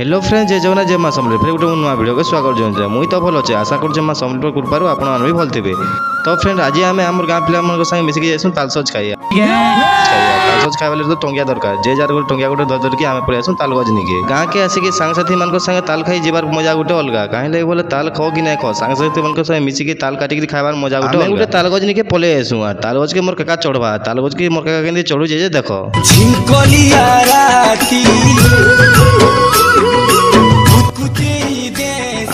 Hello friends, जय जगन्नाथ, जय माँ सम्बलपुर। फिर गोटे नुआ वीडियो के स्वागत जनाऊँ। मुई तो भल अच्छे, आशा कर माँ सम्बलपुर कृपारू आपण भी भल थे। तो फ्रेंड आज आम आम गाँ पिला संगे मिसिक जाइए तालसज खाइया। तालसज खाइबा तो टंगिया दरकार, जे जार गोटे टंगिया गोटे धरधरिकी आम पड़े आसू तालगज निके गाँ के आसिक सांगसाथी मान संगे ताल खाई जीवार मजा गोटे अलग। कहीं लगे बोले ताल खाओ कि नहीं खाओ, सांगसाथी मान संगे मिसिक ताल काटिक खाइबार मजा गोटे गोटे तालगज निके पले आसू। और तालगज के मोर काका चढ़वा, तालगज के मोर काका के चढ़ू जे देखो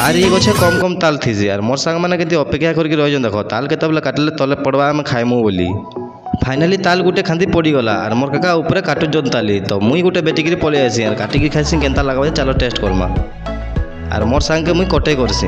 आर ये गछे कम कम ताल थी यार। मोर सांग मैंने के अपेक्षा करके रही देख ताल के काटिले तले पड़वा आम खाइमु बोली। फाइनाली ताल गुटे खांदी पड़गला और मोर काका ऊपर काटु जनताली। तो मुई गुटे बेटिकी पलि आसी यार, काटिकी खाइसी केन्ता लगा चलो टेस्ट करमा। और मोर सांग के मुई कटे करसी।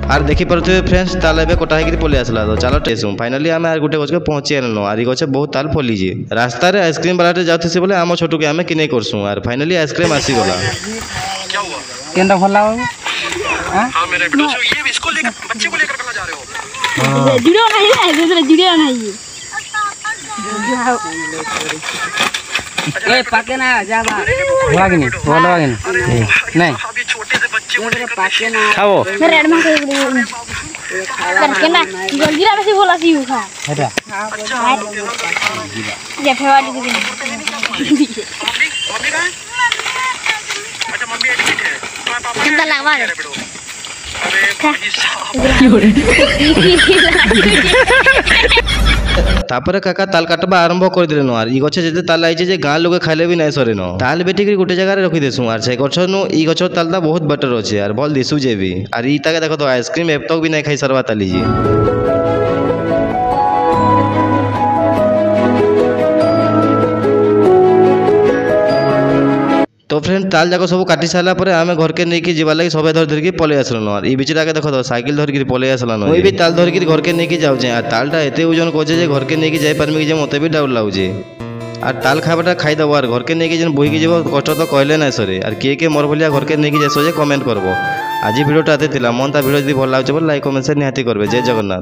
आर देखी पारे फ्रेंड्स ताल ए कटा होकर पलि आसला। तो चलो टेस्ट फाइनाली आम आर गोटे गछ के पहुँची आनल। आर गछे बहुत ताल फलिजे। रास्ता रे आइसक्रीम वाला जाते बोले आम छोटू के आम किने करसु। आर फाइनाली आइसक्रीम आसीगला। केंदा भला हां मेरे बेटो ये इसको लेकर बच्चे को लेकर कहां जा रहे हो? जुड़ो नहीं है, दूसरे जुड़ो नहीं। ए पाके ना जावा लागे नहीं बोलो लागे नहीं अभी छोटे से बच्चे को लेकर पाके ना खाओ रेड में करके ना जल्दी रा से बोला सी खा हेटा ये फेवाली दे मम्मी का है? अच्छा मम्मी एडमिट है। तुम्हारे पापा कितना लगवा रे अरे भाई साहब तापर काका ताल काटबा आरंभ कर दिले। आर ई गछ जे ताल आइजे जे गाँ लोग खाइले भी नहीं सरे न। ताल बेटिक गोटे जगह रखी देसु। आर से गछ नु ई गछ तालदा बहुत बेटर अच्छे यार, भल दिसु जे भी। आर ई ताके देखो तो आइसक्रीम एब तक भी नहीं खाई सरवा ताली जी। तो फ्रेंड ताल जाक सब काटी सारा पर आम घर के नहीं जीवा लगे सब धर धरिकी पलि आसलन। और ये बीच आगे देख तो साइकिल धरिकी पलि आसलान। मुई भी ताल धरिकी घर के नहीं जाऊे। और तालटा एत ओजन कहे जे घर के नहीं जापारे कि मत भी डाउट लगुचे। और ताल खाइबाटा खाईदेव और घर के नहीं जेन बोईकी जीव कष्ट तो कहले ना सरे। और किए मोर भलिया घर के नहीं जास कमेंट करब। आज भिडियोटा एते मन भिडियो जब भल लगे लाइक कमेंट से निहाती करबे। जय जगन्नाथ।